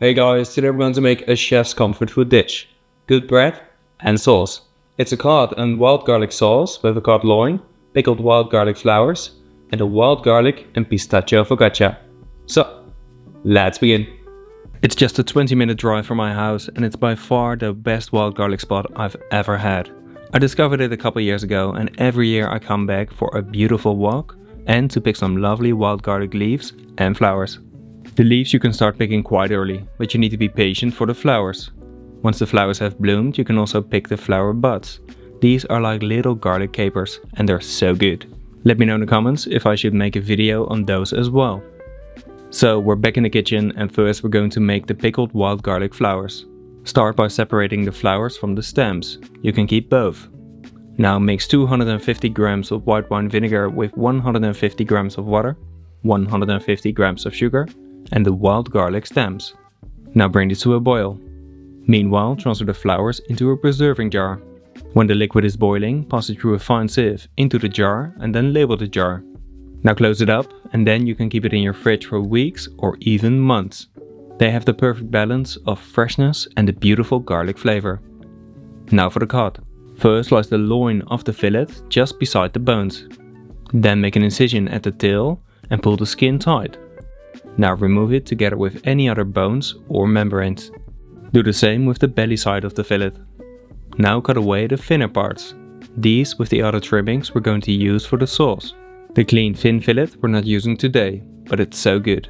Hey guys, today we're going to make a chef's comfort food dish. Good bread and sauce. It's a cod and wild garlic sauce with a cod loin, pickled wild garlic flowers, and a wild garlic and pistachio focaccia. So, let's begin. It's just a 20-minute drive from my house and it's by far the best wild garlic spot I've ever had. I discovered it a couple years ago and every year I come back for a beautiful walk and to pick some lovely wild garlic leaves and flowers. The leaves you can start picking quite early, but you need to be patient for the flowers. Once the flowers have bloomed, you can also pick the flower buds. These are like little garlic capers and they're so good. Let me know in the comments if I should make a video on those as well. So we're back in the kitchen and first we're going to make the pickled wild garlic flowers. Start by separating the flowers from the stems. You can keep both. Now mix 250 grams of white wine vinegar with 150 grams of water, 150 grams of sugar, and the wild garlic stems. Now bring this to a boil. Meanwhile, transfer the flowers into a preserving jar. When the liquid is boiling, pass it through a fine sieve into the jar and then label the jar. Now close it up and then you can keep it in your fridge for weeks or even months. They have the perfect balance of freshness and a beautiful garlic flavor. Now for the cod. First slice the loin of the fillet just beside the bones. Then make an incision at the tail and pull the skin tight. Now remove it together with any other bones or membranes. Do the same with the belly side of the fillet. Now cut away the thinner parts. These with the other trimmings we're going to use for the sauce. The clean thin fillet we're not using today, but it's so good.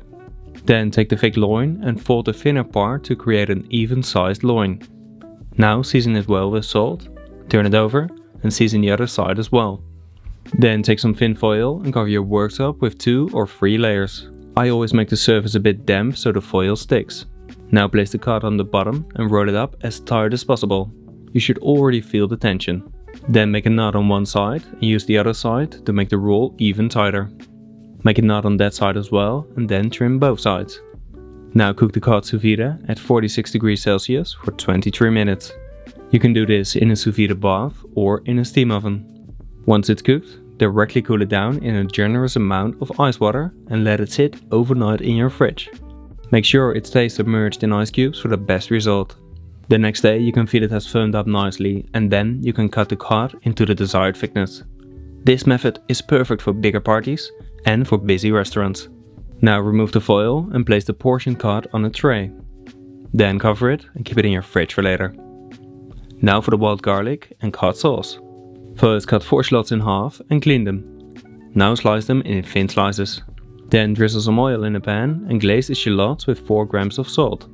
Then take the thick loin and fold the thinner part to create an even sized loin. Now season it well with salt, turn it over and season the other side as well. Then take some tin foil and cover your worktop with 2 or 3 layers. I always make the surface a bit damp so the foil sticks. Now place the cod on the bottom and roll it up as tight as possible. You should already feel the tension. Then make a knot on one side and use the other side to make the roll even tighter. Make a knot on that side as well and then trim both sides. Now cook the cod sous vide at 46 degrees Celsius for 23 minutes. You can do this in a sous vide bath or in a steam oven. Once it's cooked, directly cool it down in a generous amount of ice water and let it sit overnight in your fridge. Make sure it stays submerged in ice cubes for the best result. The next day you can feel it has firmed up nicely and then you can cut the cod into the desired thickness. This method is perfect for bigger parties and for busy restaurants. Now remove the foil and place the portion cod on a tray. Then cover it and keep it in your fridge for later. Now for the wild garlic and cod sauce. First cut 4 shallots in half and clean them. Now slice them in thin slices. Then drizzle some oil in a pan and glaze the shallots with 4 grams of salt.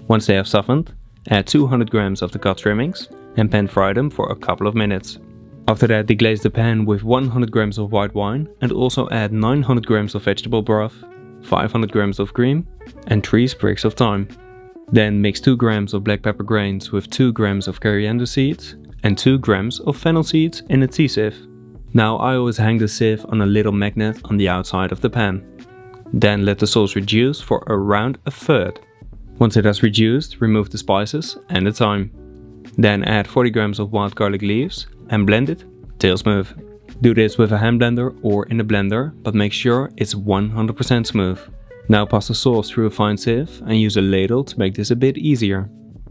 Once they have softened, add 200 grams of the cod trimmings and pan fry them for a couple of minutes. After that deglaze the pan with 100 grams of white wine and also add 900 grams of vegetable broth, 500 grams of cream and 3 sprigs of thyme. Then mix 2 grams of black pepper grains with 2 grams of coriander seeds and 2 grams of fennel seeds in a tea sieve. Now I always hang the sieve on a little magnet on the outside of the pan. Then let the sauce reduce for around a third. Once it has reduced, remove the spices and the thyme. Then add 40 grams of wild garlic leaves and blend it till smooth. Do this with a hand blender or in a blender, but make sure it's 100% smooth. Now pass the sauce through a fine sieve and use a ladle to make this a bit easier.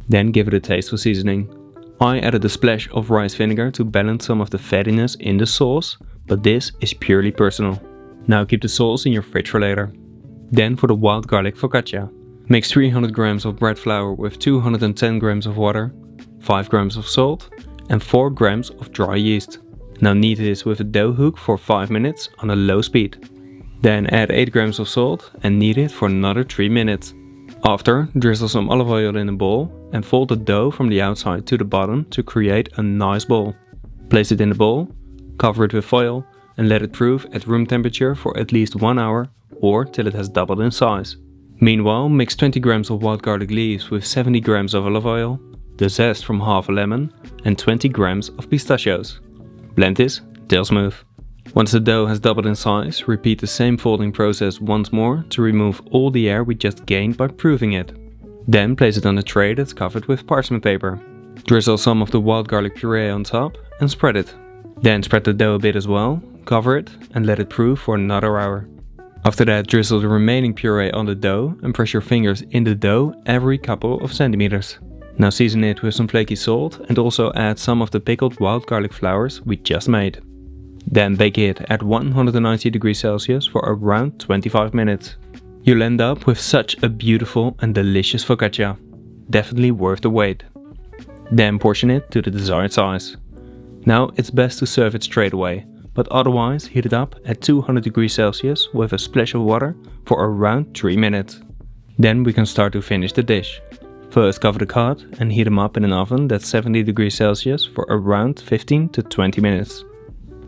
Then give it a taste for seasoning. I added a splash of rice vinegar to balance some of the fattiness in the sauce, but this is purely personal. Now keep the sauce in your fridge for later. Then for the wild garlic focaccia. Mix 300 grams of bread flour with 210 grams of water, 5 grams of salt and 4 grams of dry yeast. Now knead this with a dough hook for 5 minutes on a low speed. Then add 8 grams of salt and knead it for another 3 minutes. After, drizzle some olive oil in a bowl and fold the dough from the outside to the bottom to create a nice ball. Place it in the bowl, cover it with foil and let it proof at room temperature for at least 1 hour or till it has doubled in size. Meanwhile, mix 20 grams of wild garlic leaves with 70 grams of olive oil, the zest from half a lemon and 20 grams of pistachios. Blend this till smooth. Once the dough has doubled in size, repeat the same folding process once more to remove all the air we just gained by proofing it. Then place it on a tray that's covered with parchment paper. Drizzle some of the wild garlic puree on top and spread it. Then spread the dough a bit as well, cover it and let it proof for another hour. After that, drizzle the remaining puree on the dough and press your fingers in the dough every couple of centimeters. Now season it with some flaky salt and also add some of the pickled wild garlic flowers we just made. Then bake it at 190 degrees Celsius for around 25 minutes. You'll end up with such a beautiful and delicious focaccia. Definitely worth the wait. Then portion it to the desired size. Now it's best to serve it straight away, but otherwise heat it up at 200 degrees Celsius with a splash of water for around 3 minutes. Then we can start to finish the dish. First cover the cod and heat them up in an oven that's 70 degrees Celsius for around 15 to 20 minutes.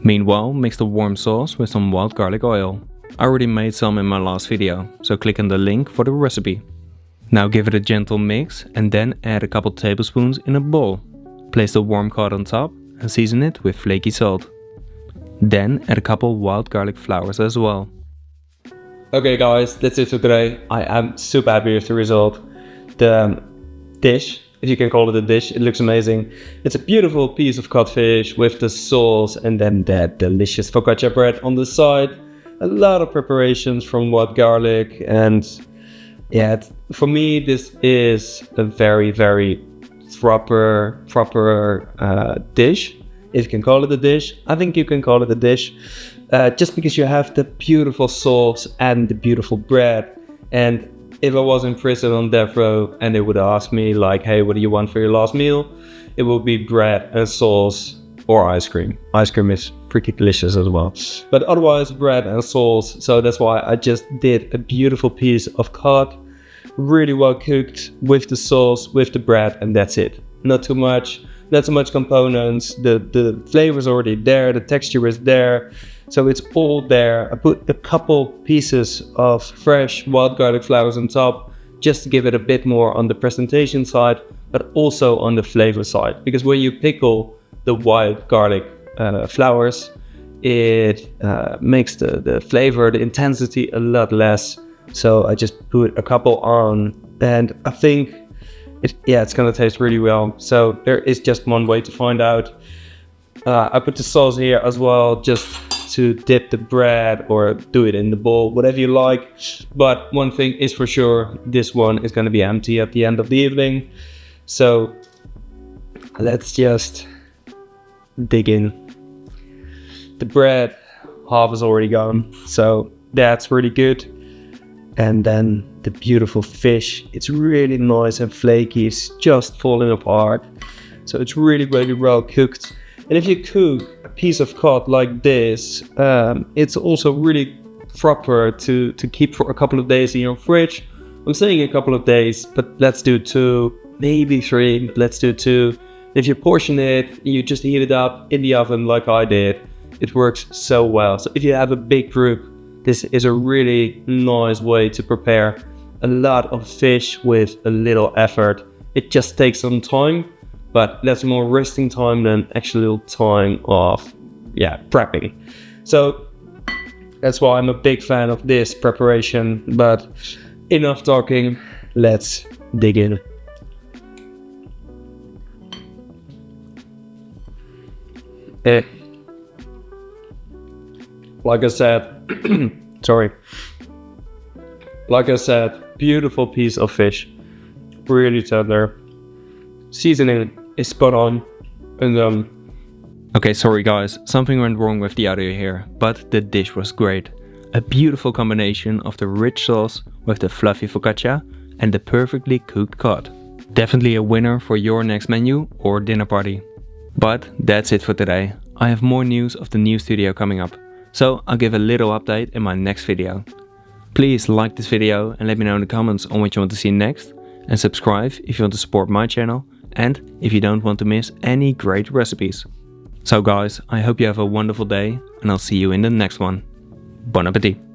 Meanwhile, mix the warm sauce with some wild garlic oil. I already made some in my last video, so click on the link for the recipe. Now give it a gentle mix and then add a couple tablespoons in a bowl. Place the warm cod on top and season it with flaky salt. Then add a couple wild garlic flowers as well. Okay guys, that's it for today. I am super happy with the result. The dish, if you can call it a dish, it looks amazing. It's a beautiful piece of codfish with the sauce and then that delicious focaccia bread on the side. A lot of preparations from wild garlic, and yeah, for me this is a very proper dish. If you can call it a dish, I think you can call it a dish. Just because you have the beautiful sauce and the beautiful bread. And if I was in prison on death row and they would ask me like, hey, what do you want for your last meal? It would be bread and sauce or ice cream. Ice cream is pretty delicious as well. But otherwise bread and sauce. So that's why I just did a beautiful piece of cod. Really well cooked with the sauce, with the bread, and that's it. Not too much components. The flavor is already there. The texture is there. So it's all there. I put a couple pieces of fresh wild garlic flowers on top just to give it a bit more on the presentation side, but also on the flavor side. Because when you pickle the wild garlic flowers, it makes the flavor, the intensity a lot less. So I just put a couple on, and I think it's gonna taste really well. So there is just one way to find out. I put the sauce here as well, just to dip the bread or do it in the bowl, whatever you like. But one thing is for sure, this one is going to be empty at the end of the evening. So let's just dig in. The bread, half is already gone, so that's really good. And then the beautiful fish, it's really nice and flaky, it's just falling apart. So it's really well cooked. And if you cook a piece of cod like this, it's also really proper to keep for a couple of days in your fridge. I'm saying a couple of days, but let's do 2, maybe 3, let's do 2. If you portion it, you just heat it up in the oven like I did. It works so well. So if you have a big group, this is a really nice way to prepare a lot of fish with a little effort. It just takes some time. But that's more resting time than actual time of prepping. So that's why I'm a big fan of this preparation. But enough talking, let's dig in. Like I said, beautiful piece of fish, really tender. Seasoning is spot on, and okay, sorry guys, something went wrong with the audio here, but the dish was great. A beautiful combination of the rich sauce with the fluffy focaccia and the perfectly cooked cod. Definitely a winner for your next menu or dinner party. But that's it for today. I have more news of the new studio coming up, so I'll give a little update in my next video. Please like this video and let me know in the comments on what you want to see next, and subscribe if you want to support my channel and if you don't want to miss any great recipes. So guys, I hope you have a wonderful day and I'll see you in the next one. Bon appetit!